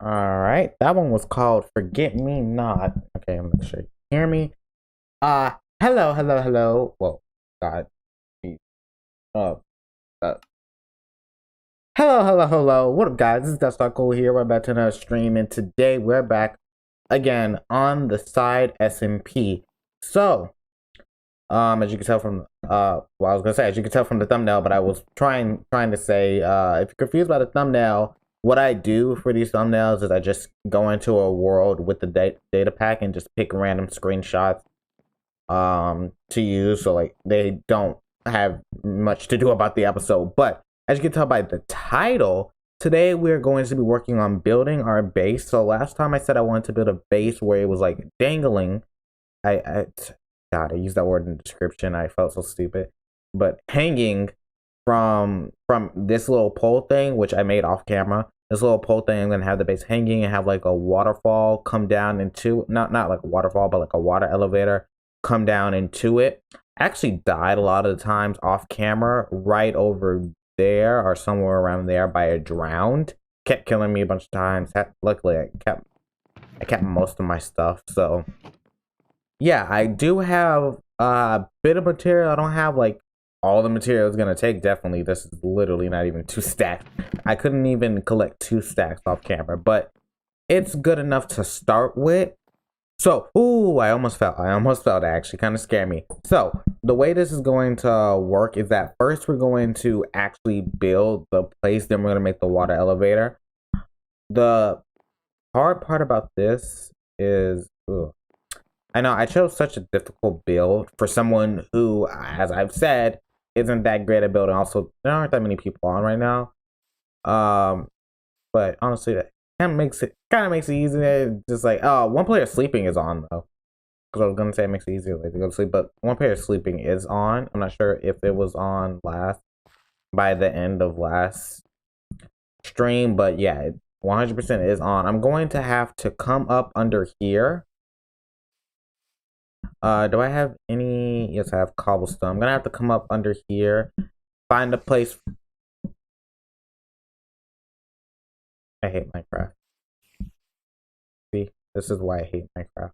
Alright, that one was called Forget Me Not. Okay, I'm not sure you can hear me. Hello. Whoa, God. Uh, uh, hello. What up, guys? This is DarkSide here. We're back to another stream, and today we're back again on the side SMP. So, as you can tell from, as you can tell from the thumbnail, but I was trying to say, if you're confused by the thumbnail, what I do for these thumbnails is I just go into a world with the data pack and just pick random screenshots to use, so like they don't have much to do about the episode. But as you can tell by the title, today we're going to be working on building our base. So last time I said I wanted to build a base where it was like dangling. God, I used that word in the description. I felt so stupid. But hanging from this little pole thing, which I made off camera. This little pole thing, I'm gonna have the base hanging and have like a waterfall come down into, not like a waterfall, but like a water elevator come down into it. I actually died a lot of the times off camera right over there or somewhere around there by a drowned. Kept killing me a bunch of times. Luckily I kept most of my stuff. So yeah, I do have a bit of material. I don't have like all the material it's gonna take. Definitely, this is literally not even 2 stacks. I couldn't even collect 2 stacks off camera, but it's good enough to start with. So, ooh, I almost fell. That actually kind of scared me. So, the way this is going to work is that first we're going to actually build the place, then we're going to make the water elevator. The hard part about this is, I know I chose such a difficult build for someone who, as I've said, isn't that great at building. Also, there aren't that many people on right now. But honestly, that kind of makes it easier. Just like, oh, one player sleeping is on though. Because I was gonna say it makes it easier like, to go to sleep, but one player sleeping is on. I'm not sure if it was on by the end of last stream, but yeah, it 100% is on. I'm going to have to come up under here. Do I have any? Yes, I have cobblestone. I'm gonna have to come up under here, find a place. I hate Minecraft. See, this is why I hate Minecraft.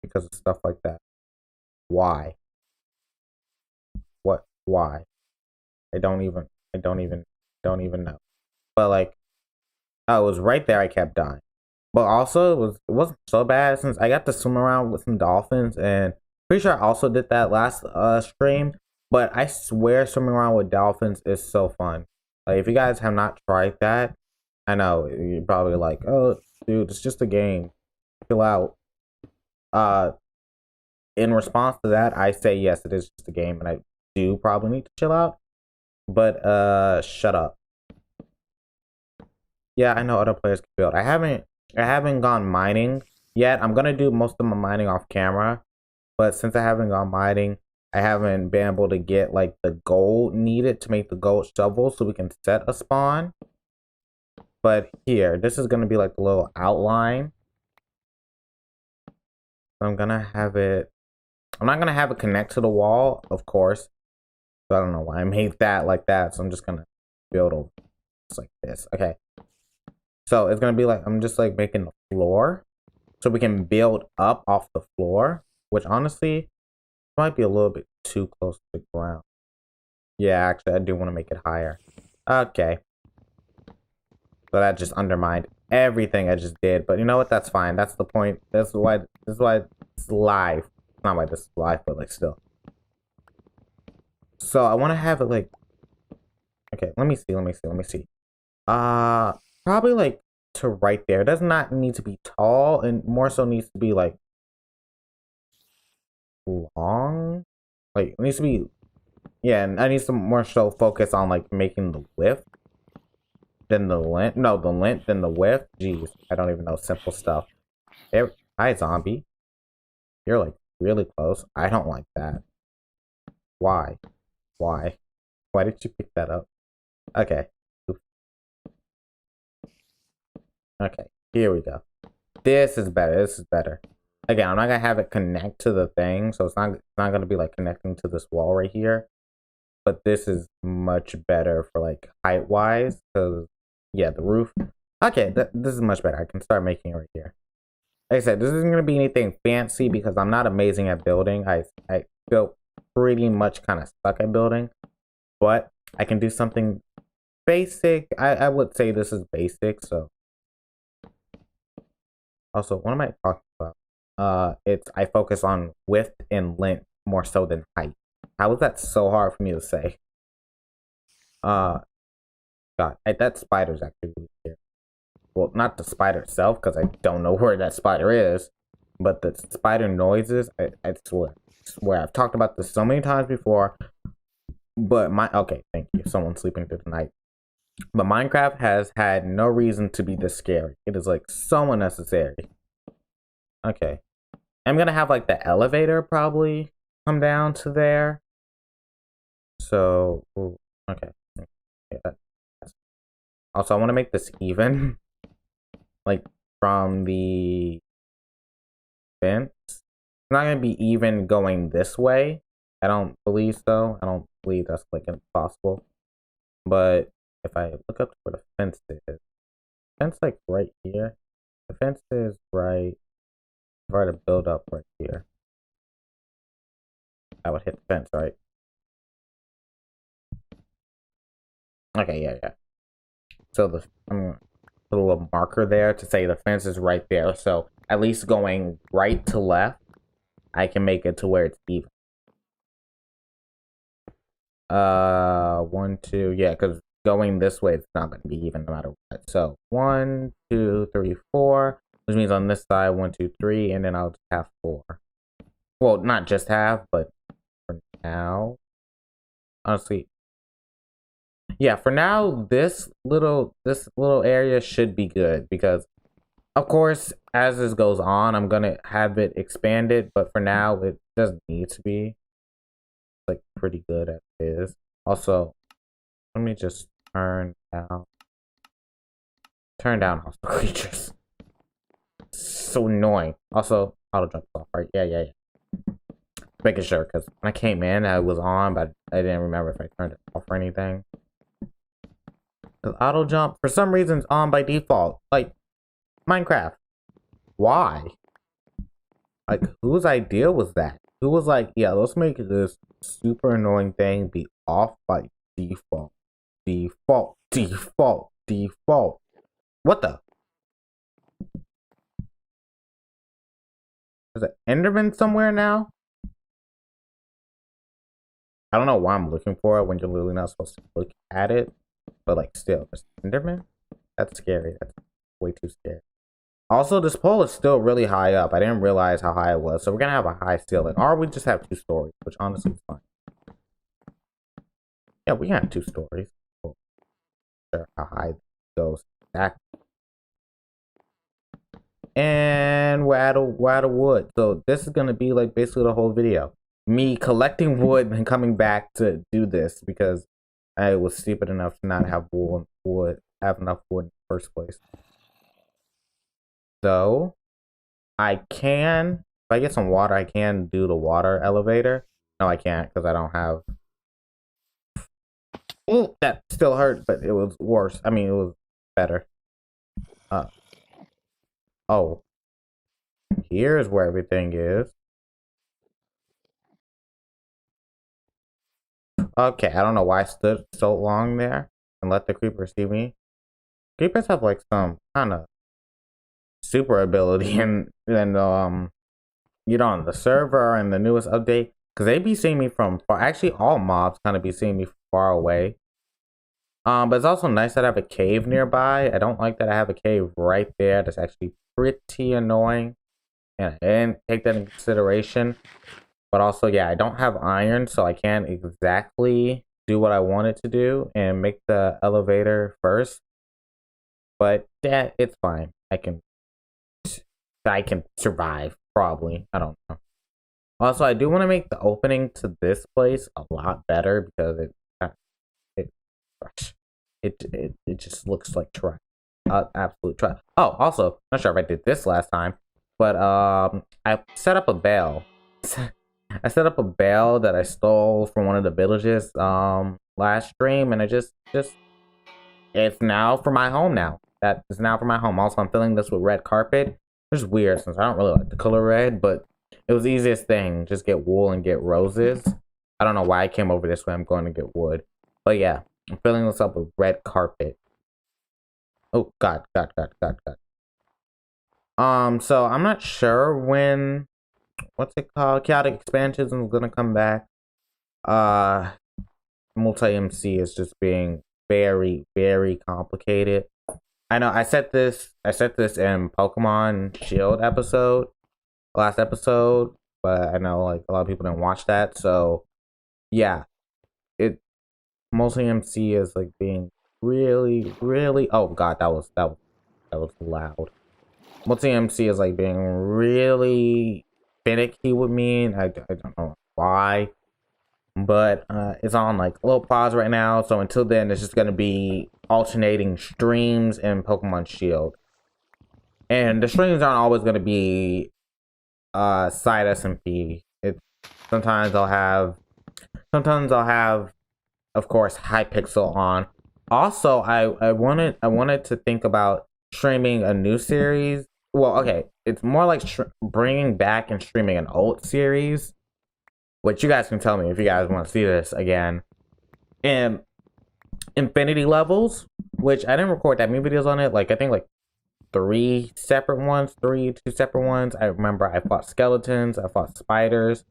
Because of stuff like that. Why? What? Why? I don't even know. But like, oh, it was right there. I kept dying. But also, it wasn't so bad since I got to swim around with some dolphins, and pretty sure I also did that last stream. But I swear, swimming around with dolphins is so fun. Like, if you guys have not tried that, I know you're probably like, "Oh, dude, it's just a game. Chill out." In response to that, I say yes, it is just a game, and I do probably need to chill out. But shut up. Yeah, I know other players can build. I haven't gone mining yet. I'm gonna do most of my mining off camera, but since I haven't gone mining, I haven't been able to get like the gold needed to make the gold shovel so we can set a spawn. But here, this is gonna be like the little outline. So I'm gonna have it. I'm not gonna have it connect to the wall, of course. So I don't know why I made that like that. So I'm just gonna build over just like this. Okay. So it's gonna be like, I'm just like making the floor so we can build up off the floor, which honestly might be a little bit too close to the ground. Yeah, actually I do want to make it higher. Okay. So that just undermined everything I just did, but you know what? That's fine. That's the point. This is why it's live. Not why this is live, but like still. So I want to have it like, okay, let me see. Probably like to right there. It does not need to be tall, and more so needs to be like long. Like it needs to be, yeah, and I need some more so focus on like making the width than the length. No, the length than the width. Jeez, I don't even know simple stuff. There, hi zombie. You're like really close. I don't like that. Why? Why did you pick that up? Okay. Okay, here we go. This is better. Again, I'm not gonna have it connect to the thing, so it's not gonna be like connecting to this wall right here. But this is much better for like height wise, because yeah, the roof. Okay, this is much better. I can start making it right here. Like I said, this isn't gonna be anything fancy because I'm not amazing at building. I feel pretty much kind of stuck at building, but I can do something basic. I would say this is basic. So also, what am I talking about? It's I focus on width and length more so than height. How is that so hard for me to say? God, that spider's actually really scary. Well, not the spider itself, because I don't know where that spider is, but the spider noises, I swear, I've talked about this so many times before, but okay, thank you, someone sleeping through the night. But Minecraft has had no reason to be this scary. It is, like, so unnecessary. Okay. I'm gonna have, like, the elevator probably come down to there. So, ooh, okay. Also, I want to make this even. Like, from the fence. It's not going to be even going this way. I don't believe so. I don't believe that's, like, impossible. But if I look up to where the fence is, fence, like, right here. The fence is right. If I were to build up right here, I would hit the fence, right? Okay, yeah. So I'm put a little marker there to say the fence is right there. So at least going right to left, I can make it to where it's even. 1, 2, yeah, because going this way, it's not going to be even no matter what. So 1, 2, 3, 4, which means on this side 1, 2, 3, and then I'll just have 4. Well, not just have, but for now, honestly, yeah, for now, this little area should be good because, of course, as this goes on, I'm gonna have it expanded, but for now, it doesn't need to be. It's, like, pretty good as it is. Also, let me just turn down hostile creatures. So annoying. Also, auto jump off, right? Yeah. Making sure, because when I came in, I was on, but I didn't remember if I turned it off or anything. Auto jump, for some reason, is on by default. Like, Minecraft. Why? Like, whose idea was that? Who was like, yeah, let's make this super annoying thing be off by default. Default. What the? Is it Enderman somewhere now? I don't know why I'm looking for it when you're literally not supposed to look at it. But, like, still, there's Enderman? That's scary. That's way too scary. Also, this pole is still really high up. I didn't realize how high it was. So we're going to have a high ceiling. Or we just have 2 stories, which honestly is fine. Yeah, we can have 2 stories. Cool. Sure, how high it goes. Exactly. And we're out of wood. So this is going to be, like, basically the whole video. Me collecting wood and coming back to do this because I was stupid enough to not have have enough wood in the first place. So I can, if I get some water, I can do the water elevator. No, I can't because I don't have. Ooh, that still hurt, but it was worse. I mean, it was better. Oh, here's where everything is. Okay, I don't know why I stood so long there and let the creeper see me. Creepers have like some kind of super ability and you know, on the server and the newest update, because they be seeing me from far. Actually, all mobs kind of be seeing me far away. But it's also nice that I have a cave nearby. I don't like that I have a cave right there. That's actually pretty annoying, and I didn't take that into consideration. But also, yeah, I don't have iron, so I can't exactly do what I wanted to do and make the elevator first. But yeah, it's fine. I can survive, probably. I don't know. Also, I do want to make the opening to this place a lot better because it just looks like trash. Absolute trash. Oh, also, not sure if I did this last time, but I set up a bell. I set up a bell that I stole from one of the villages last stream, and I just it's now for my home now. that is now for my home. Also, I'm filling this with red carpet, which is weird since I don't really like the color red, but it was the easiest thing. Just get wool and get roses. I don't know why I came over this way. I'm going to get wood. But yeah, I'm filling this up with red carpet. Oh, God. So I'm not sure when, what's it called? Chaotic Expansions is gonna come back. Multi-MC is just being very, very complicated. I know I said this in Pokemon Shield episode, last episode, but I know like a lot of people didn't watch that, so yeah. Multi-MC is like being really, really, oh god, that was loud. Multi-MC is like being really finicky with me, and I don't know why. But it's on like a little pause right now, so until then it's just gonna be alternating streams in Pokemon Shield. And the streams aren't always gonna be side SMP. Sometimes I'll have of course Hypixel on. Also, I wanted to think about streaming a new series. Well, okay, it's more like bringing back and streaming an old series, which you guys can tell me if you guys want to see this again. And Infinity Levels, which I didn't record that many videos on it. Like I think like two separate ones. I remember I fought skeletons, I fought spiders,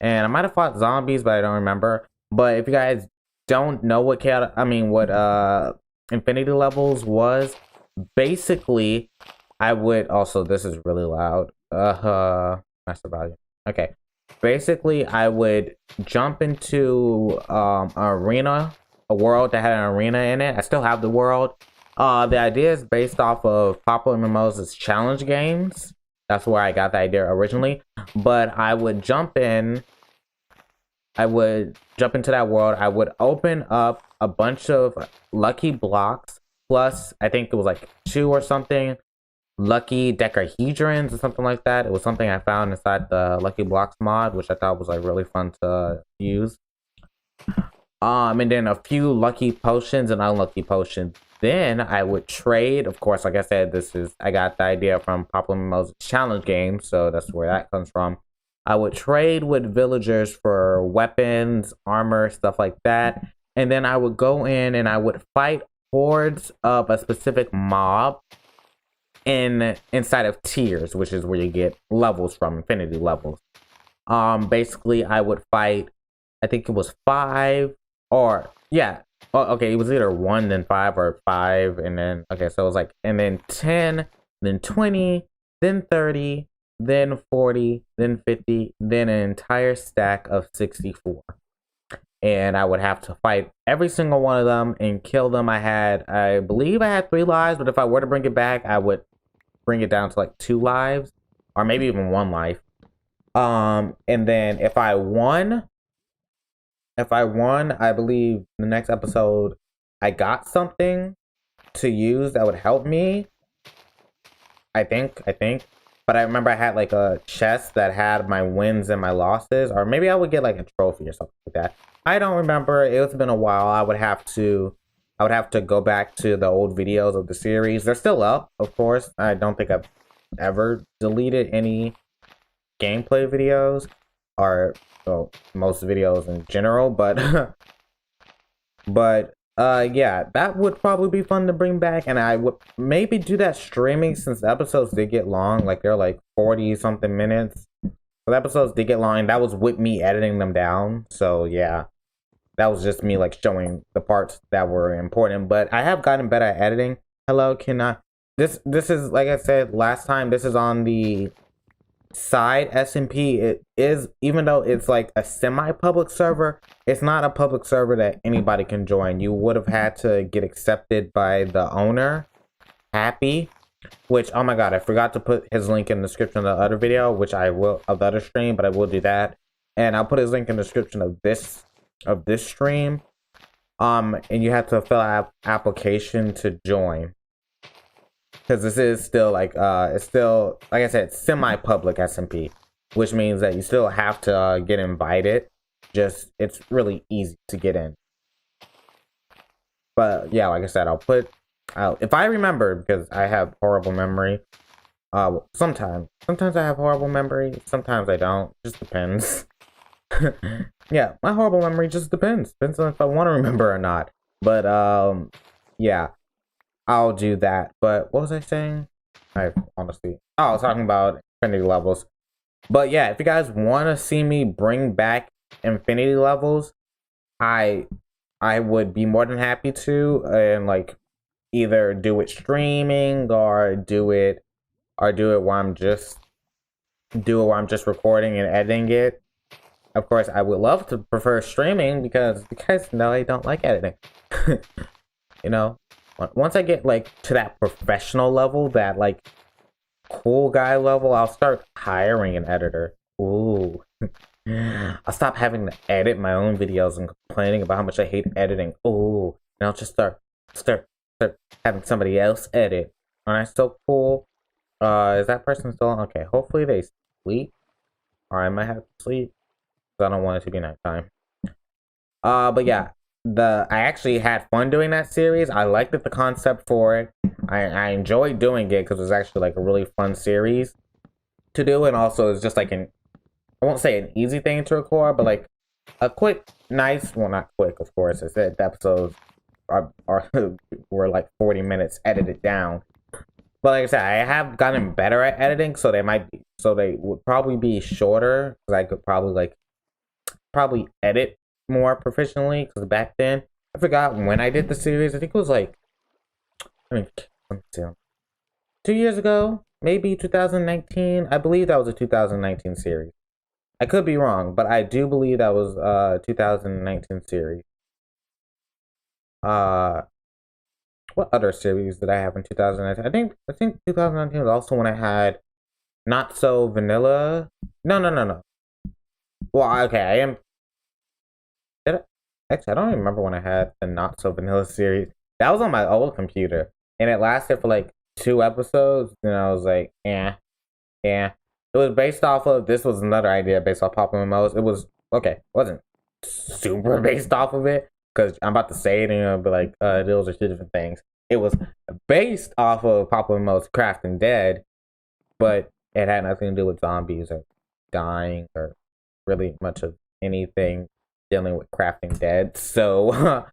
and I might have fought zombies, but I don't remember. But if you guys don't know what Infinity Levels was, basically I would also, this is really loud. Master volume. Okay. Basically, I would jump into an arena, a world that had an arena in it. I still have the world. The idea is based off of Popular MMO's challenge games. That's where I got the idea originally. But I would jump into that world. I would open up a bunch of lucky blocks, plus I think it was like 2 or something lucky decahedrons or something like that. It was something I found inside the Lucky Blocks mod, which I thought was like really fun to use. And then a few lucky potions and unlucky potions. Then I would trade. Of course, like I said, I got the idea from Popular MMO's challenge game, so that's where that comes from. I would trade with villagers for weapons, armor, stuff like that. And then I would go in and I would fight hordes of a specific mob inside of tiers, which is where you get levels from, infinity levels. Basically I would fight, I think it was 5 or yeah. Oh, okay, it was either 1 then 5 or 5 and then okay, so it was like and then 10, then 20, then 30, then 40, then 50, then an entire stack of 64. And I would have to fight every single one of them and kill them. I believe I had 3 lives, but if I were to bring it back, I would bring it down to like 2 lives or maybe even 1 life. And then if I won, I believe the next episode I got something to use that would help me. I think. But I remember I had like a chest that had my wins and my losses, or maybe I would get like a trophy or something like that. I don't remember. It's been a while. I would have to go back to the old videos of the series. They're still up, of course. I don't think I've ever deleted any gameplay videos, or well, most videos in general, but yeah, that would probably be fun to bring back, and I would maybe do that streaming since the episodes did get long. Like they're like 40 something minutes. So the episodes did get long, and that was with me editing them down. So yeah, that was just me like showing the parts that were important. But I have gotten better at editing. Hello, this is, like I said last time, this is on the side SMP. It is, even though it's like a semi-public server, it's not a public server that anybody can join. You would have had to get accepted by the owner, Happy, which, oh my god, I forgot to put his link in the description of the other video, which I will, of the other stream, but I will do that. And I'll put his link in the description of this stream. And you have to fill out application to join, because this is still like it's still, like I said, semi-public SMP, which means that you still have to get invited. Just, it's really easy to get in. But yeah, like I said, I'll put if I remember, because I have horrible memory. Sometimes I have horrible memory. Sometimes I don't. Just depends. Yeah, my horrible memory just depends. Depends on if I want to remember or not. But yeah, I'll do that. But what was I saying? I honestly, I was talking about infinity levels. But yeah, if you guys want to see me bring back infinity levels, I I would be more than happy to, and like either do it streaming or do it while I'm just recording and editing it. Of course, I would love to prefer streaming because you guys know I don't like editing. You know, once I get like to that professional level, that like cool guy level, I'll start hiring an editor. Ooh. I'll stop having to edit my own videos and complaining about how much I hate editing. Ooh. And I'll just start having somebody else edit. Aren't I so cool? Is that person still on? Okay, hopefully they sleep. Or I might have to sleep. I don't want it to be nighttime. But yeah, I actually had fun doing that series. I liked the concept for it. I enjoyed doing it because it was actually like a really fun series to do, and also it's just like I won't say an easy thing to record, but like a quick, nice. Well, not quick, of course. I said the episodes are were like 40 minutes edited down. But like I said, I have gotten better at editing, so they would probably be shorter because I could probably edit more proficiently. Because back then, I forgot when I did the series. I think it was like, I mean, let me see, 2 years ago, maybe 2019. I believe that was a 2019 series. I could be wrong, but I do believe that was 2019 series. Uh, what other series did I have in 2019? I think 2019 was also when I had Not So Vanilla. No. Well, okay, I am. Actually, I don't even remember when I had the Not So Vanilla series. That was on my old computer, and it lasted for like 2 episodes. And I was like, yeah. It was based off of, this was another idea based off Pop MMOs. It was okay. It wasn't super based off of it because I'm about to say it and it'll be like, those are two different things. It was based off of Pop MMOs Crafting Dead, but it had nothing to do with zombies or dying or really much of anything dealing with Crafting Dead. So,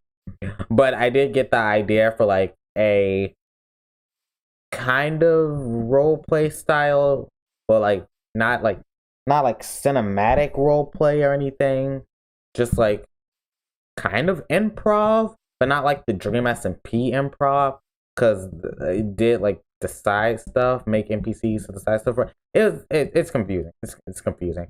but I did get the idea for like a kind of role play style, but like not like cinematic role play or anything. Just like kind of improv, but not like the Dream SMP improv, because it did like the side stuff, make NPCs for the side stuff. It's confusing. It's confusing.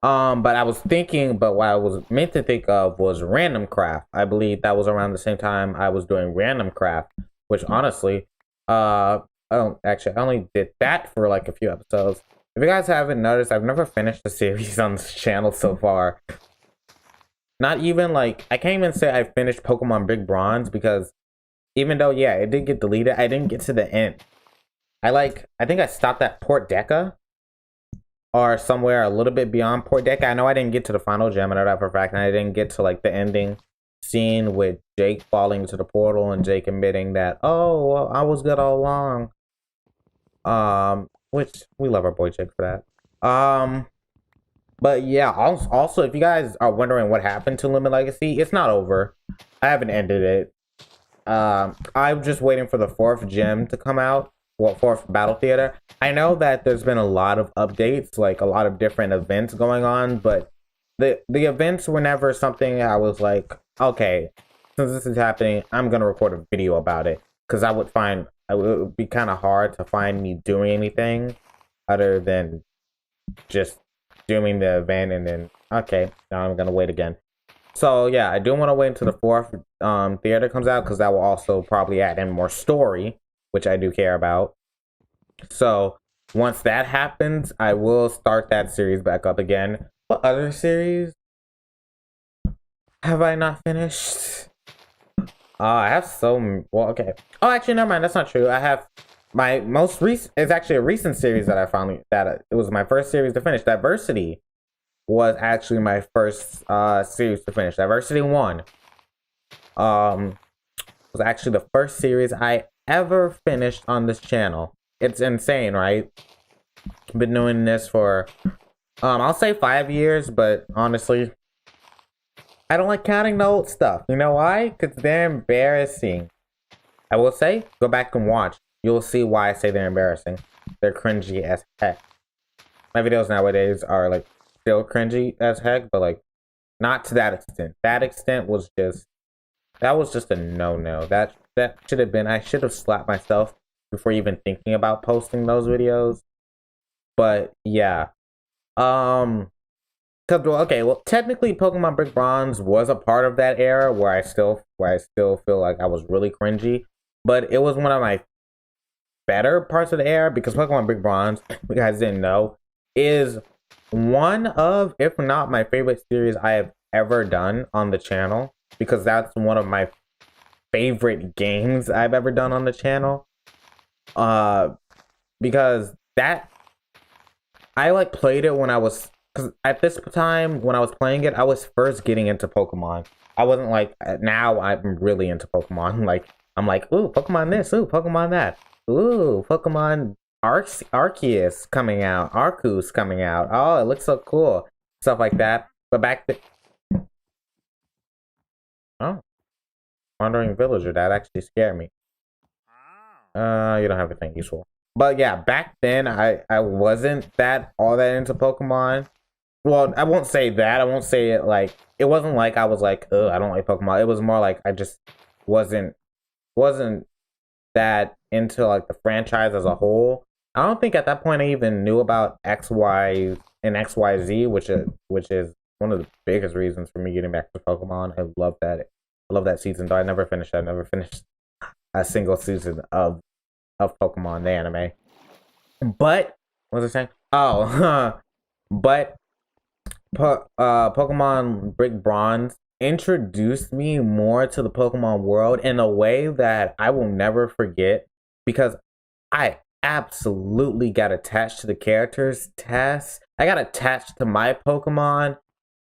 But I was thinking, but what I was meant to think of was Random Craft. I believe that was around the same time I was doing Random Craft, which honestly, I only did that for like a few episodes. If you guys haven't noticed, I've never finished the series on this channel so far. Not even like, I can't even say I finished Pokemon Big Bronze because even though, yeah, it did get deleted, I didn't get to the end. I think I stopped at Port Deca or somewhere a little bit beyond Port Deca. I know I didn't get to the final gem, I know that for a fact, and I didn't get to like the ending scene with Jake falling into the portal and Jake admitting that, oh, well, I was good all along. Which we love our boy Jake for that. But yeah, also if you guys are wondering what happened to Limit Legacy, it's not over. I haven't ended it. I'm just waiting for the 4th gem to come out. Well, 4th Battle Theater. I know that there's been a lot of updates, like a lot of different events going on, but the events were never something I was like, okay, since this is happening, I'm gonna record a video about it, because it would be kind of hard to find me doing anything other than just doing the event and then, okay, now I'm gonna wait again. So yeah, I do want to wait until the 4th theater comes out, because that will also probably add in more story, which I do care about. So once that happens, I will start that series back up again. What other series have I not finished? I have well, okay. Oh, actually, never mind. That's not true. I have my most recent. It's actually a recent series that I finally it was my first series to finish. Diversity was actually my first series to finish. Diversity 1. was actually the first series I ever finished on this channel. It's insane, right? Been doing this for, I'll say 5 years, but honestly, I don't like counting the old stuff. You know why? Because they're embarrassing. I will say, go back and watch. You'll see why I say they're embarrassing. They're cringy as heck. My videos nowadays are like still cringy as heck, but like not to that extent. That extent was just, that was just a no-no. That should have been, I should have slapped myself before even thinking about posting those videos. But yeah. Well, technically Pokemon Brick Bronze was a part of that era where I still feel like I was really cringy. But it was one of my better parts of the era because Pokemon Brick Bronze, if you guys didn't know, is one of, if not my favorite series I have ever done on the channel. Because that's one of my favorite games I've ever done on the channel. Because that, I like played it when I was, because at this time when I was playing it, I was first getting into Pokemon. I wasn't like, now I'm really into Pokemon. Like, I'm like, ooh, Pokemon this, ooh, Pokemon that. Ooh, Pokemon Arceus coming out, Arceus coming out. Oh, it looks so cool. Stuff like that. But back then, oh, Wandering Villager, that actually scared me. You don't have anything useful. But yeah, back then I wasn't all that into Pokemon. Well, I won't say that. I won't say it like, it wasn't like I was like, oh, I don't like Pokemon. It was more like I just wasn't that into like the franchise as a whole. I don't think at that point I even knew about XY and XYZ, which is one of the biggest reasons for me getting back to Pokemon. I love that. I love that season, though I never finished a single season of Pokemon the anime. But what was I saying? Oh, but Pokemon Brick Bronze introduced me more to the Pokemon world in a way that I will never forget because I absolutely got attached to the characters. I got attached to my Pokemon.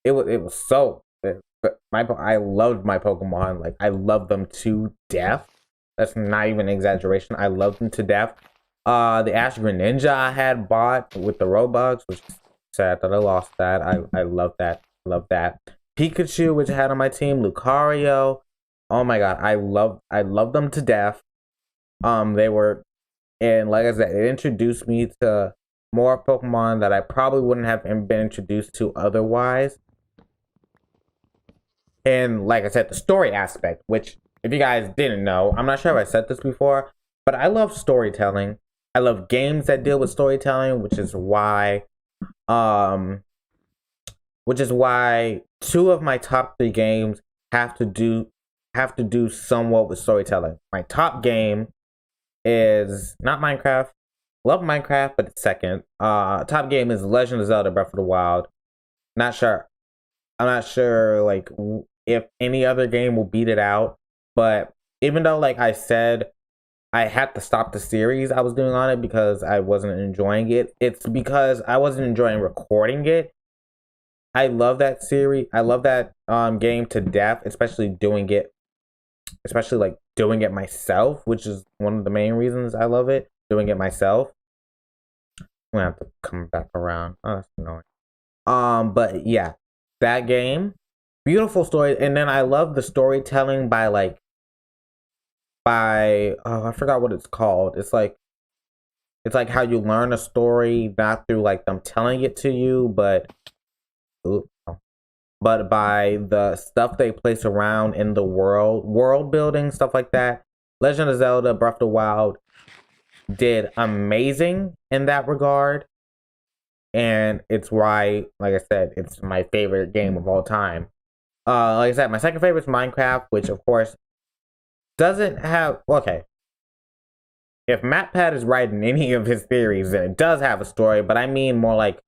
It was so. I loved my Pokemon. Like, I loved them to death. That's not even an exaggeration. I loved them to death. The Ash Greninja I had bought with the Robux, which is sad that I lost that. I love that. Love that. Pikachu, which I had on my team, Lucario. Oh my god, I love them to death. They were, and like I said, it introduced me to more Pokemon that I probably wouldn't have been introduced to otherwise. And like I said, the story aspect, which if you guys didn't know, I'm not sure if I said this before, but I love storytelling. I love games that deal with storytelling, which is why two of my top 3 games have to do somewhat with storytelling. My top game is not Minecraft. Love Minecraft, but it's second. Top game is Legend of Zelda Breath of the Wild. I'm not sure like if any other game will beat it out, but even though like I said I had to stop the series I was doing on it because I wasn't enjoying it, it's because I wasn't enjoying recording it. I love that series. I love that game to death, especially doing it myself, which is one of the main reasons I love it. Doing it myself. I'm gonna have to come back around. Oh, that's annoying. But yeah, that game, beautiful story, and then I love the storytelling by I forgot what it's called. It's like how you learn a story, not through like them telling it to you, but by the stuff they place around in the world building, stuff like that. Legend of Zelda Breath of the Wild did amazing in that regard. And it's why, like I said, it's my favorite game of all time. Like I said, my second favorite is Minecraft, which of course doesn't have, okay. If MatPat is right in any of his theories, then it does have a story, but I mean more like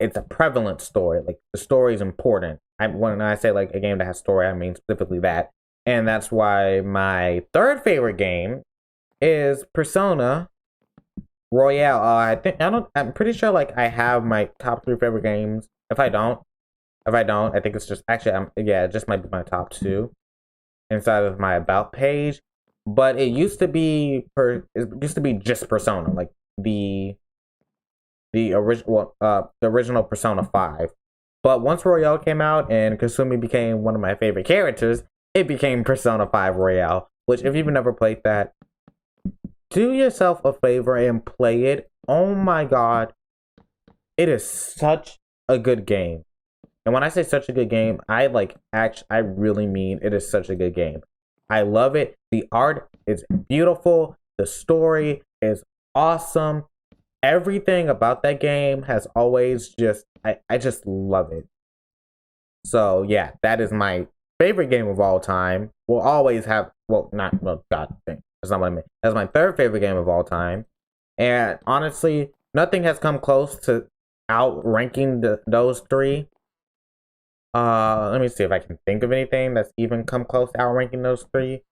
it's a prevalent story. Like the story is important. When I say like a game that has story, I mean specifically that. And that's why my third favorite game is Persona Royale. I'm pretty sure like I have my top 3 favorite games. If I don't, I think it's just actually it just might be my top 2. inside of my about page, but it used to be just Persona, like the original Persona 5. But once Royale came out and Kasumi became one of my favorite characters, it became Persona 5 Royale, which if you've never played that, do yourself a favor and play it. Oh my god. It is such a good game. And when I say such a good game, I really mean it is such a good game. I love it. The art is beautiful. The story is awesome. Everything about that game has always I just love it. So yeah, that is my favorite game of all time. Will always have God dang, that's not what I meant. That's my third favorite game of all time. And honestly, nothing has come close to outranking those three. Let me see if I can think of anything that's even come close to outranking those three.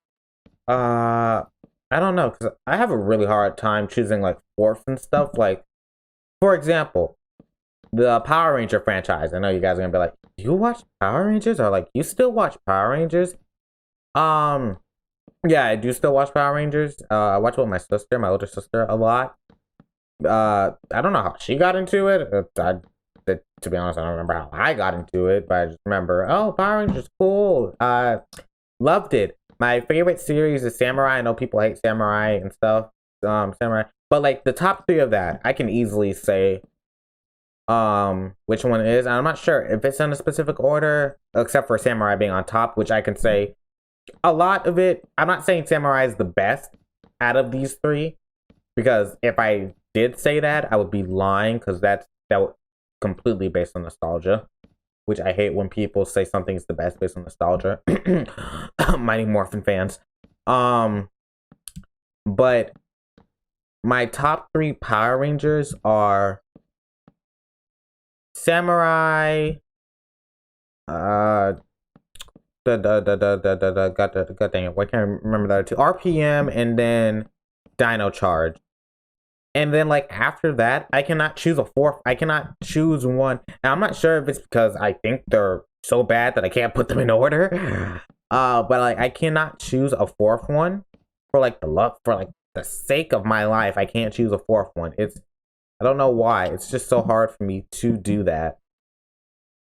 I don't know, because I have a really hard time choosing like fourths and stuff. Like, for example, the Power Ranger franchise. I know you guys are gonna be like, you watch Power Rangers? Or like, you still watch Power Rangers? Yeah, I do still watch Power Rangers. I watch it with my sister, my older sister, a lot. I don't know how she got into it. To be honest, I don't remember how I got into it, but I just remember, oh, Power Rangers, cool. Loved it. My favorite series is Samurai. I know people hate Samurai and stuff. Samurai, but like the top three of that, I can easily say which one it is. I'm not sure if it's in a specific order, except for Samurai being on top, which I can say a lot of it. I'm not saying Samurai is the best out of these three, because if I did say that, I would be lying, because that would completely based on nostalgia, which I hate when people say something's the best based on nostalgia. Mighty Morphin fans. But my top three Power Rangers are Samurai, god dang it, why can't I remember the other two? RPM, and then Dino Charge. And then, like, after that, I cannot choose a fourth. I cannot choose one. And I'm not sure if it's because I think they're so bad that I can't put them in order. But, like, I cannot choose a fourth one. For the sake of my life, I can't choose a fourth one. I don't know why. It's just so hard for me to do that.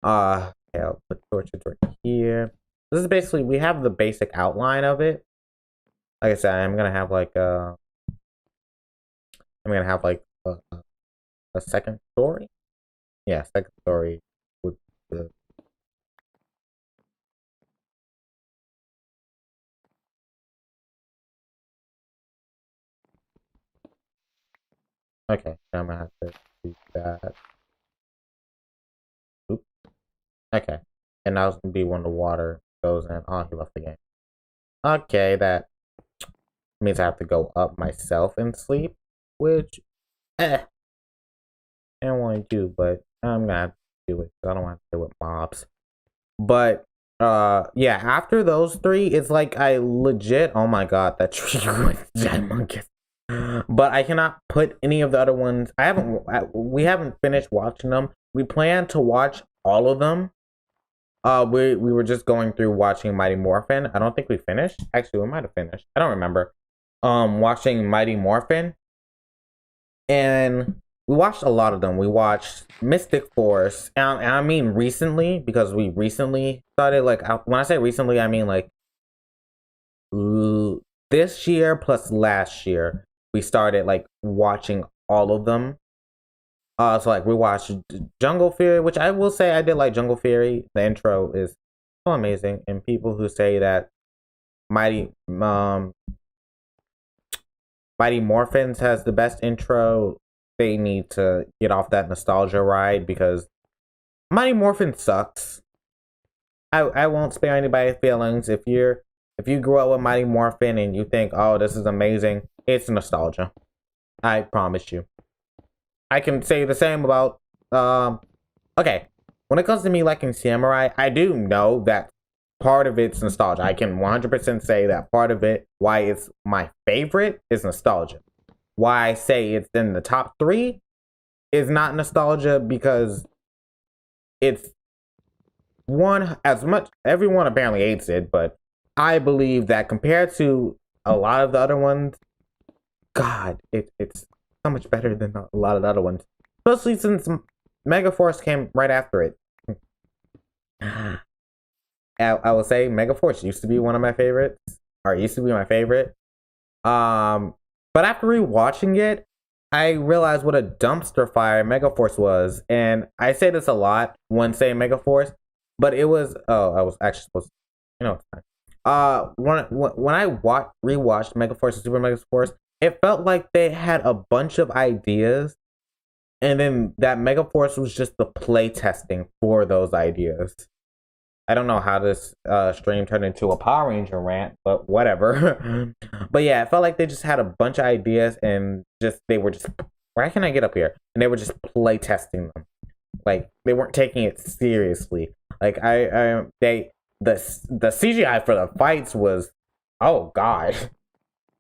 Okay, I'll put torches right here. This is basically, we have the basic outline of it. Like I said, I'm gonna have like a second story. Yeah, second story with the. Okay, I'm gonna have to do that. Oop. Okay, and that was gonna be when the water goes in. Oh, he left the game. Okay, that means I have to go up myself and sleep, which, I don't want to do, but I'm gonna have to do it because I don't want to deal with mobs. But yeah, after those three, it's like I legit, oh my god, that tree grew with giant monkeys. But I cannot put any of the other ones. We haven't finished watching them. We plan to watch all of them. We were just going through watching Mighty Morphin. I don't think we finished. Actually, we might have finished. I don't remember. Watching Mighty Morphin, and we watched a lot of them. We watched Mystic Force, and I mean recently, because we recently started, like, when I say recently, I mean like this year plus last year, we started like watching all of them. So like we watched Jungle Fury, which I will say I did like Jungle Fury. The intro is so amazing, and people who say that Mighty Morphins has the best intro, they need to get off that nostalgia ride, because Mighty Morphin sucks. I won't spare anybody's feelings. If you grew up with Mighty Morphin and you think, oh, this is amazing, it's nostalgia. I promise you. I can say the same about okay. When it comes to me liking Samurai, I do know that part of it's nostalgia. I can 100% say that part of it, why it's my favorite, is nostalgia. Why I say it's in the top three is not nostalgia, because it's one, as much, everyone apparently hates it, but I believe that compared to a lot of the other ones, God, it's so much better than a lot of the other ones. Especially since Megaforce came right after it. I will say Megaforce used to be one of my favorites, or used to be my favorite. But after rewatching it, I realized what a dumpster fire Megaforce was, and I say this a lot when saying Megaforce, but it was. Oh, I was actually supposed to, you know. When I rewatched Megaforce and Super Megaforce, it felt like they had a bunch of ideas, and then that Megaforce was just the play testing for those ideas. I don't know how this stream turned into a Power Ranger rant, but whatever. But yeah, it felt like they just had a bunch of ideas and they were just, why can't I get up here? And they were just play testing them. Like, they weren't taking it seriously. Like, the CGI for the fights was, oh god.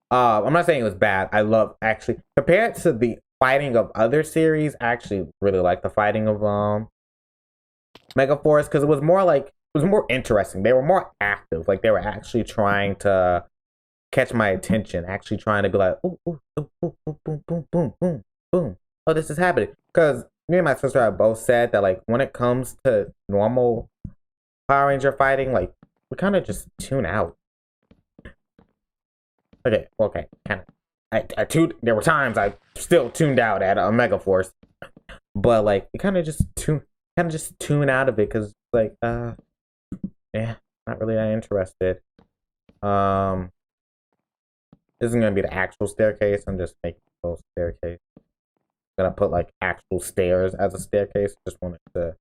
I'm not saying it was bad. I love, actually, compared to the fighting of other series, I actually really like the fighting of Megaforce, because it was more interesting. They were more active. Like, they were actually trying to catch my attention. Actually trying to be like, ooh, ooh, ooh, ooh, boom, boom, boom, boom, boom, boom. Oh, this is happening. Because me and my sister have both said that, like, when it comes to normal Power Ranger fighting, like, we kind of just tune out. Okay, kind of. There were times I still tuned out at Megaforce. But, like, we kind of just tune out of it, because, like, yeah, not really that interested. This isn't gonna be the actual staircase. I'm just making a little staircase. I'm gonna put like actual stairs as a staircase. Just wanted to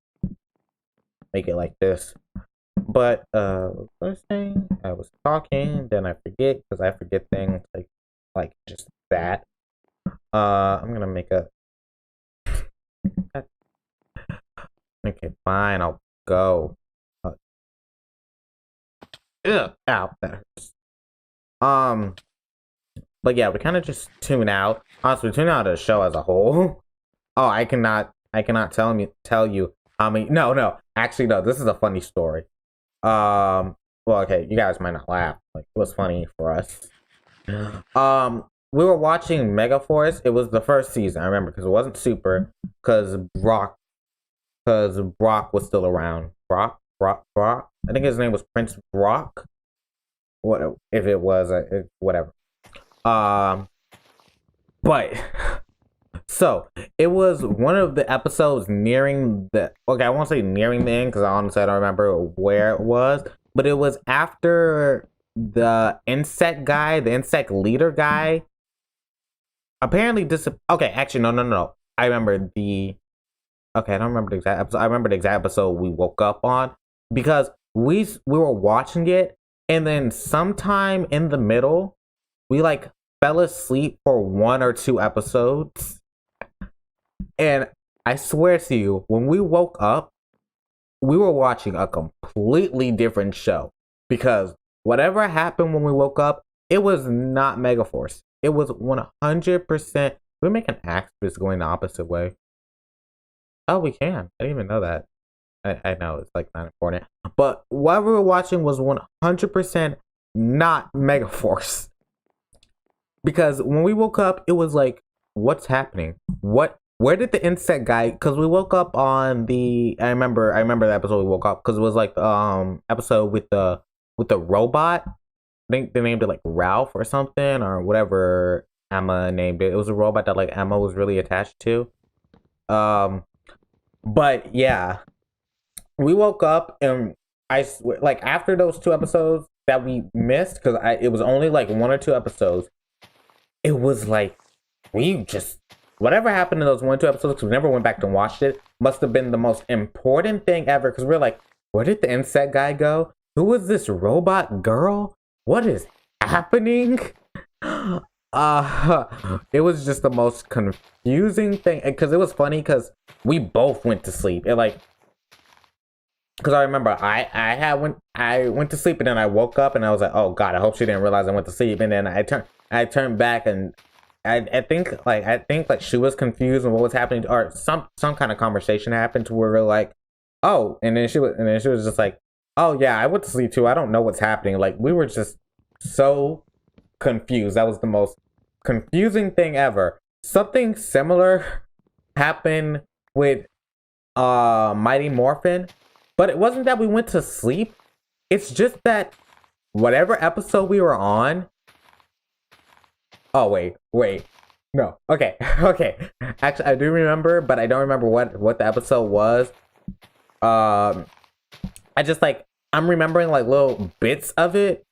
make it like this. But first thing, I was talking, then I forget because I forget things like just that. I'm gonna make a. Okay, fine. I'll go. Ow, that hurts. But yeah, we kind of just tune out. Honestly, we tune out of the show as a whole. Oh, I cannot tell you how many. No, actually, no. This is a funny story. Well, okay, you guys might not laugh. Like, it was funny for us. We were watching Megaforce. It was the first season. I remember because it wasn't Super. Because Brock was still around. Brock. I think his name was Prince Brock. What if it was? Whatever. But so it was one of the episodes nearing the. Okay, I won't say nearing the end because honestly I don't remember where it was. But it was after the insect guy, the insect leader guy. Apparently, okay, actually, no. I remember the. Okay, I don't remember the exact episode. I remember the exact episode we woke up on. Because we were watching it, and then sometime in the middle, we like fell asleep for 1 or 2 episodes. And I swear to you, when we woke up, we were watching a completely different show. Because whatever happened when we woke up, it was not Megaforce. It was 100%. We make an axis going the opposite way. Oh, we can. I didn't even know that. I know it's like not important, but what we were watching was 100% not Megaforce. Because when we woke up, it was like, what's happening? Where did the insect guy? Because we woke up on the. I remember the episode we woke up because it was like episode with the robot. I think they named it like Ralph or something or whatever Emma named it. It was a robot that like Emma was really attached to. But yeah. We woke up and like after those 2 episodes that we missed because it was only like 1 or 2 episodes. It was like we just whatever happened in those 1 or 2 episodes because we never went back and watched it must have been the most important thing ever because we're like, where did the insect guy go? Who was this robot girl? What is happening? It was just the most confusing thing because it was funny because we both went to sleep. It like. Because I remember I went to sleep and then I woke up and I was like, oh god, I hope she didn't realize I went to sleep. And then I turned back and I think she was confused on what was happening or some kind of conversation happened to where we're like, oh, and then she was just like, Oh yeah, I went to sleep too. I don't know what's happening. Like we were just so confused. That was the most confusing thing ever. Something similar happened with Mighty Morphin, but it wasn't that we went to sleep. It's just that whatever episode we were on. Oh wait. No. Okay. Okay. Actually, I do remember, but I don't remember what the episode was. Um I just like I'm remembering like little bits of it,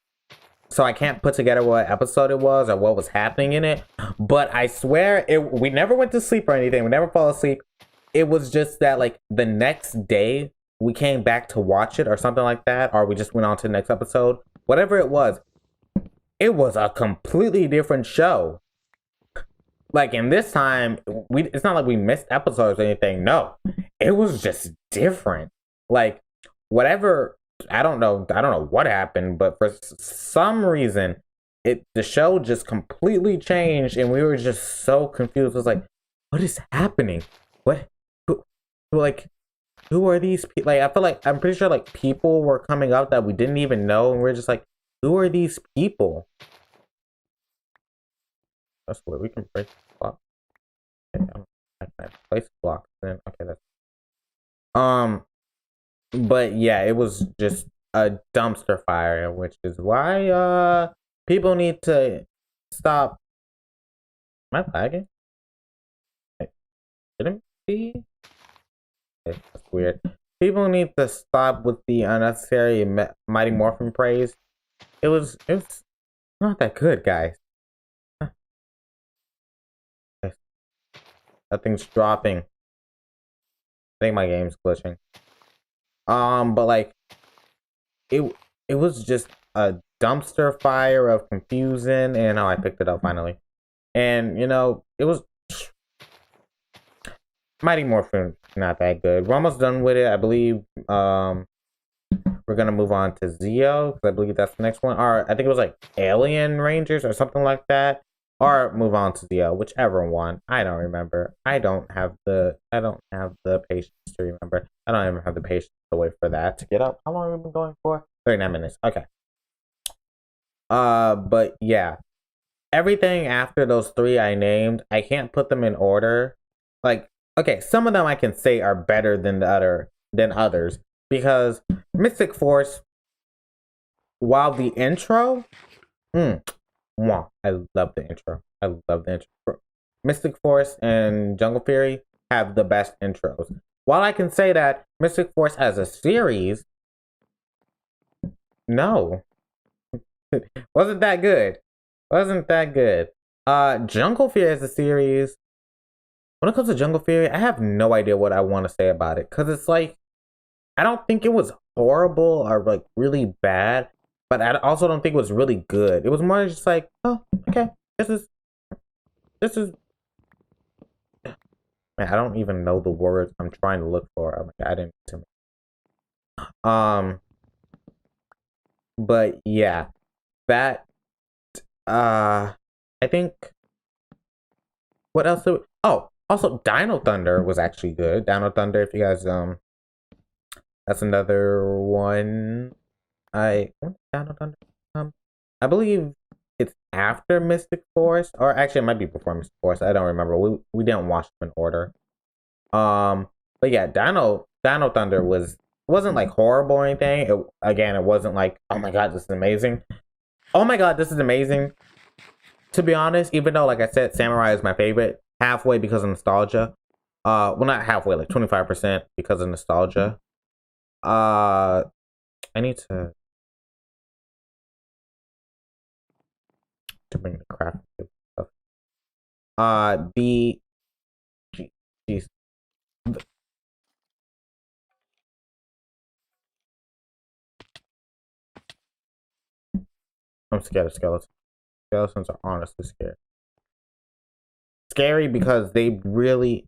so I can't put together what episode it was or what was happening in it. But I swear, we never went to sleep or anything. We never fell asleep. It was just that like the next day we came back to watch it or something like that, or we just went on to the next episode. Whatever it was a completely different show. Like in this time, it's not like we missed episodes or anything. No, it was just different. Like whatever, I don't know what happened, but for some reason, the show just completely changed, and we were just so confused. It was like, what is happening? What, who, like, who are these people? Like, I feel like I'm pretty sure like people were coming up that we didn't even know, and we're just like, who are these people? That's weird. We can break the block. Okay, I can place blocks. Then okay, that's But yeah, it was just a dumpster fire, which is why people need to stop. Am I lagging? Shouldn't be. Okay, that's weird. People need to stop with the unnecessary Mighty Morphin praise. It was not that good, guys. Okay, that thing's dropping. I think my game's glitching. But like it it was just a dumpster fire of confusion, and I picked it up finally. And you know, it was Mighty Morphin not that good. We're almost done with it. I believe we're gonna move on to Zeo, because I believe that's the next one. Or I think it was like Alien Rangers or something like that. Or move on to Zeo, whichever one. I don't remember. I don't have the patience to remember. I don't even have the patience to wait for that to get up. How long have we been going for? 39 minutes. Okay. But yeah. Everything after those three I named, I can't put them in order. Like, okay, some of them I can say are better than others. Because Mystic Force, while the intro, I love the intro. I love the intro. Mystic Force and Jungle Fury have the best intros. While I can say that Mystic Force as a series, no, wasn't that good. Wasn't that good. Jungle Fury as a series. When it comes to Jungle Fury, I have no idea what I want to say about it, because it's like I don't think it was horrible or like really bad, but I also don't think it was really good. It was more just like, oh, okay, this is. Man, I don't even know the words I'm trying to look for. Oh my god, I didn't to but yeah, that I think what else? Oh, also Dino Thunder was actually good. Dino Thunder, if you guys that's another one. Dino Thunder. I believe it's after Mystic Force, or actually it might be before Mystic Force. I don't remember. We didn't watch them in order. But yeah, Dino Thunder wasn't like horrible or anything. It wasn't like, oh my god, this is amazing. Oh my god, this is amazing. To be honest, even though like I said, Samurai is my favorite, halfway because of nostalgia. Well, not halfway, like 25% because of nostalgia. I need to bring the craft stuff. The jeez. I'm scared of skeletons. Skeletons are honestly scary. Scary because they're really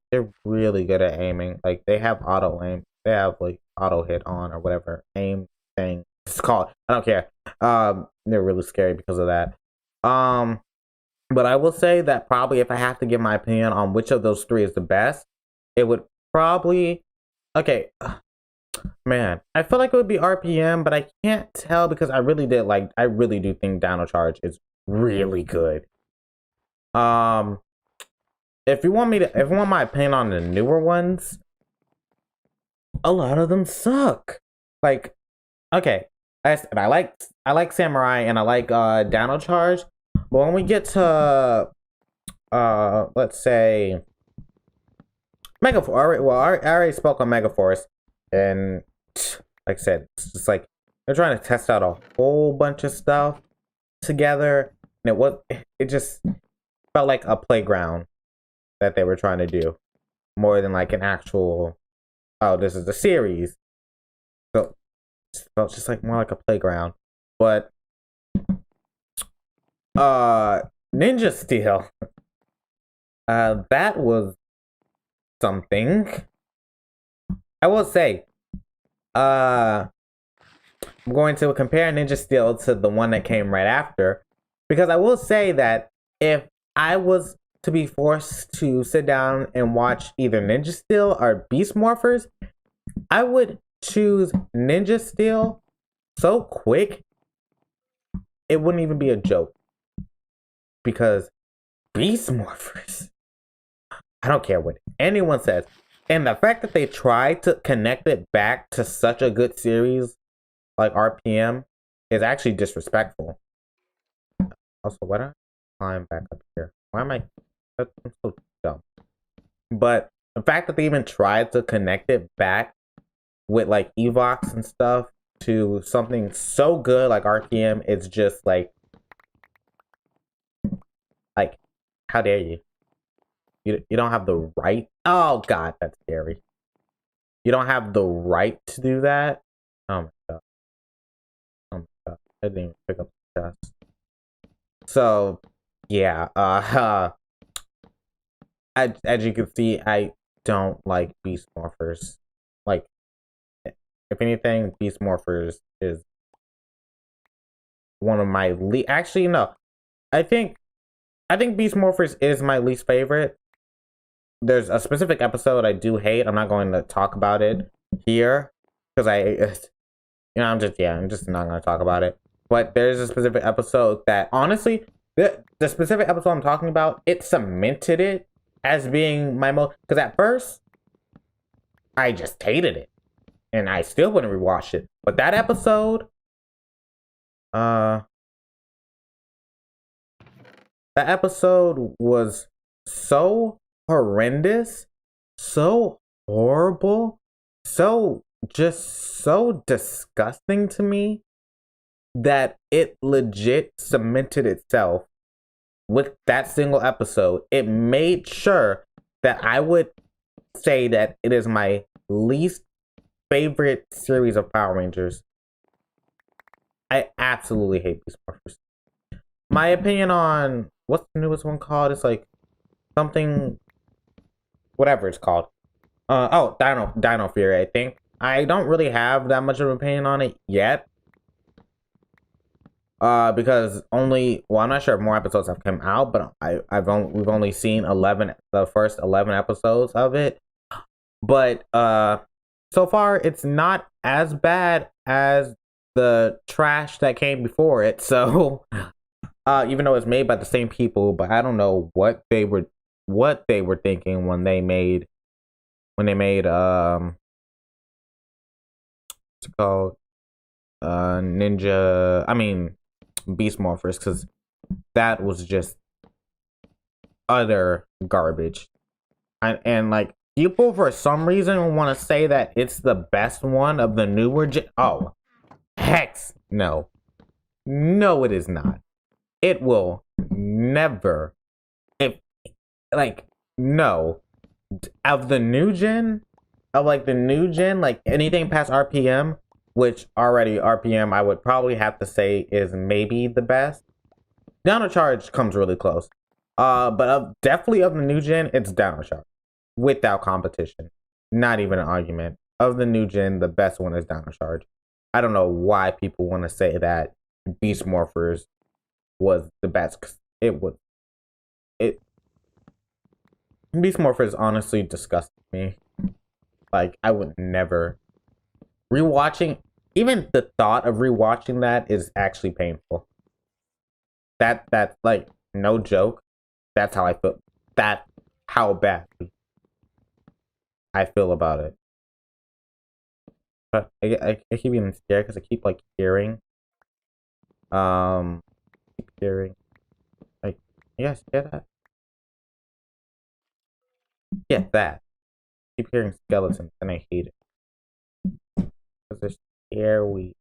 good at aiming. Like they have auto aim. They have like auto hit on or whatever aim thing it's called. I don't care. They're really scary because of that. But I will say that probably if I have to give my opinion on which of those three is the best, it would probably okay. Man, I feel like it would be RPM, but I can't tell because I really do think Dino Charge is really good. Um, if you want my opinion on the newer ones, a lot of them suck. Like, okay, I like Samurai and I like Dino Charge, but when we get to let's say Megaforce, I already spoke on Megaforce, and like I said, it's just like they're trying to test out a whole bunch of stuff together, and it just felt like a playground that they were trying to do more than like an actual, oh, this is the series. So it felt just like more like a playground. But Ninja Steel, that was something. I will say, I'm going to compare Ninja Steel to the one that came right after, because I will say that if I was to be forced to sit down and watch either Ninja Steel or Beast Morphers, I would choose Ninja Steel so quick it wouldn't even be a joke. Because Beast Morphers, I don't care what anyone says. And the fact that they tried to connect it back to such a good series like RPM is actually disrespectful. Also, why don't I climb back up here? Why am I? I'm so dumb. But the fact that they even tried to connect it back with like Evox and stuff to something so good like RPM, it's just like, how dare you? You don't have the right. Oh God, that's scary. You don't have the right to do that. Oh my God. Oh my God. I didn't even pick up the chest. So yeah, as you can see, I don't like Beast Morphers. Like, if anything, Beast Morphers is one of my actually no. I think Beast Morphers is my least favorite. There's a specific episode I do hate. I'm not going to talk about it here because I'm just not going to talk about it. But there's a specific episode that honestly, the specific episode I'm talking about, it cemented it as being my most. Because at first, I just hated it, and I still wouldn't rewatch it. But that episode, that episode was so horrendous, so horrible, so disgusting to me that it legit cemented itself with that single episode. It made sure that I would say that it is my least favorite series of Power Rangers. I absolutely hate Beast Morphers. My opinion on what's the newest one called? It's like something, whatever it's called. Dino Fury, I think. I don't really have that much of an opinion on it yet. Because I'm not sure if more episodes have come out, but we've only seen the first 11 episodes of it. But so far it's not as bad as the trash that came before it. So even though it's made by the same people, but I don't know what they were thinking when they made it's called Beast Morphers, because that was just utter garbage. And like, people for some reason want to say that it's the best one of the newer oh, heck no. No, it is not. It will never, no. Of the new gen, like anything past RPM, which already RPM I would probably have to say is maybe the best. Dino Charge comes really close. But definitely of the new gen, it's Dino Charge. Without competition. Not even an argument. Of the new gen, the best one is Dino Charge. I don't know why people want to say that Beast Morphers was the best. Cause Beast Morphers honestly disgusted me. Like, I would never rewatching, even the thought of rewatching that is actually painful. That like no joke. That's how I feel. That how bad I feel about it. But I keep getting scared because I keep like hearing, keep hearing, like, yes, get that, get that. Keep hearing skeletons and I hate it because they're scary.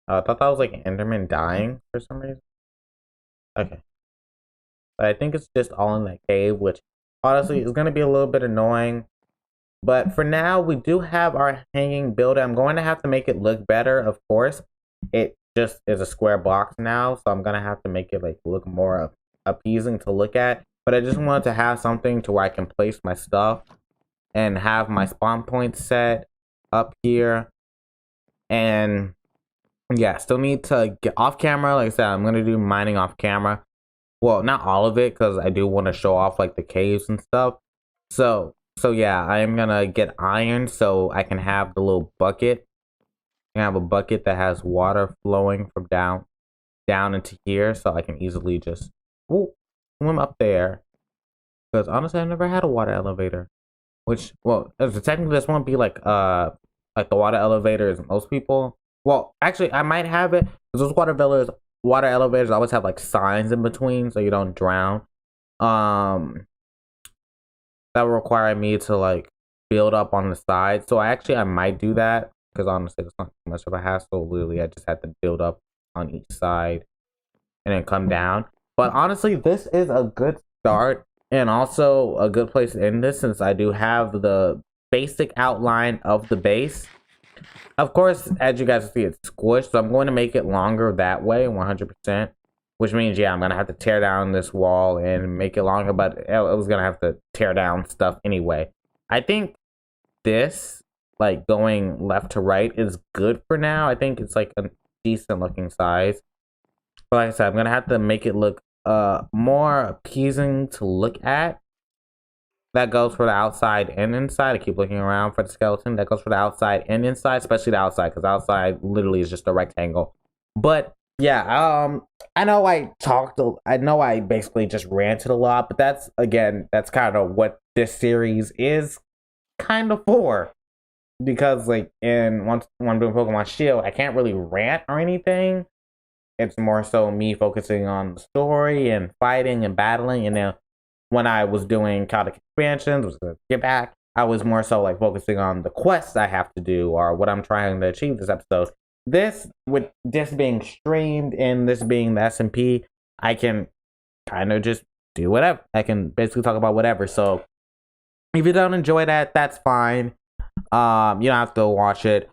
I thought that was like an Enderman dying for some reason. Okay, but I think it's just all in that cave, which honestly is gonna be a little bit annoying. But for now, we do have our hanging building. I'm going to have to make it look better, of course. It just is a square box now, so I'm going to have to make it like look more appeasing to look at. But I just wanted to have something to where I can place my stuff and have my spawn points set up here. And yeah, still need to get off camera. Like I said, I'm going to do mining off camera. Well, not all of it, because I do want to show off like the caves and stuff. So yeah, I am gonna get iron so I can have the little bucket. I have a bucket that has water flowing from down into here, so I can easily just swim up there. Because honestly, I've never had a water elevator. Which, well, technically this won't be like the water elevators most people. Well, actually, I might have it because those water elevators always have like signs in between so you don't drown. That will require me to like build up on the side. So I might do that because honestly, it's not too much of a hassle. Literally, I just have to build up on each side and then come down. But honestly, this is a good start and also a good place to end this since I do have the basic outline of the base. Of course, as you guys see, it's squished, so I'm going to make it longer that way, 100%. Which means, yeah, I'm going to have to tear down this wall and make it longer, but I was going to have to tear down stuff anyway. I think this, like, going left to right is good for now. I think it's, like, a decent looking size. But like I said, I'm going to have to make it look more appeasing to look at. That goes for the outside and inside. I keep looking around for the skeleton. That goes for the outside and inside, especially the outside, because outside literally is just a rectangle. But yeah, I know I basically just ranted a lot, but that's kind of what this series is kind of for. Because like when I'm doing Pokemon Shield, I can't really rant or anything. It's more so me focusing on the story and fighting and battling. And then when I was doing Chaotic Expansions, was to get back, I was more so like focusing on the quests I have to do or what I'm trying to achieve this episode. This, with this being streamed and this being the SMP, I can kind of just do whatever. I can basically talk about whatever. So if you don't enjoy that, that's fine. You don't have to watch it.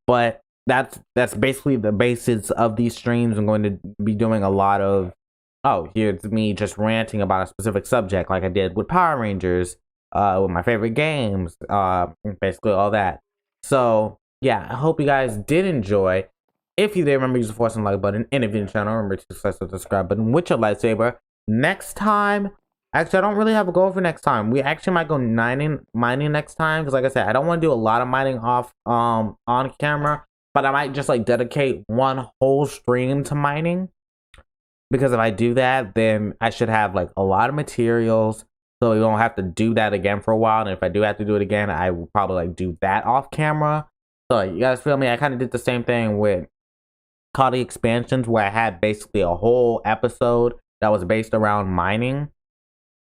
But that's basically the basis of these streams. I'm going to be doing a lot of, here's me just ranting about a specific subject like I did with Power Rangers, with my favorite games, basically all that. So yeah, I hope you guys did enjoy. If you did, remember to use the force and like button. And if you're in the channel, remember to press the subscribe button with your lightsaber. Next time, actually, I don't really have a goal for next time. We actually might go mining next time. Because like I said, I don't want to do a lot of mining off on camera. But I might just like dedicate one whole stream to mining. Because if I do that, then I should have like a lot of materials. So we won't have to do that again for a while. And if I do have to do it again, I will probably like do that off camera. So you guys feel me? I kind of did the same thing with Chaotic Expansions, where I had basically a whole episode that was based around mining.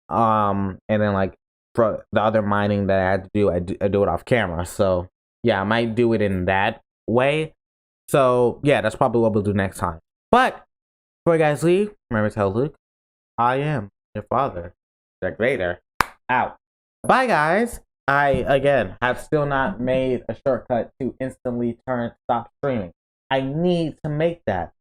And then like for the other mining that I had to do, I do it off camera. So yeah, I might do it in that way. So yeah, that's probably what we'll do next time. But before you guys leave, remember to tell Luke, I am your father, the greater. Out. Bye guys. I, again, have still not made a shortcut to instantly stop streaming. I need to make that.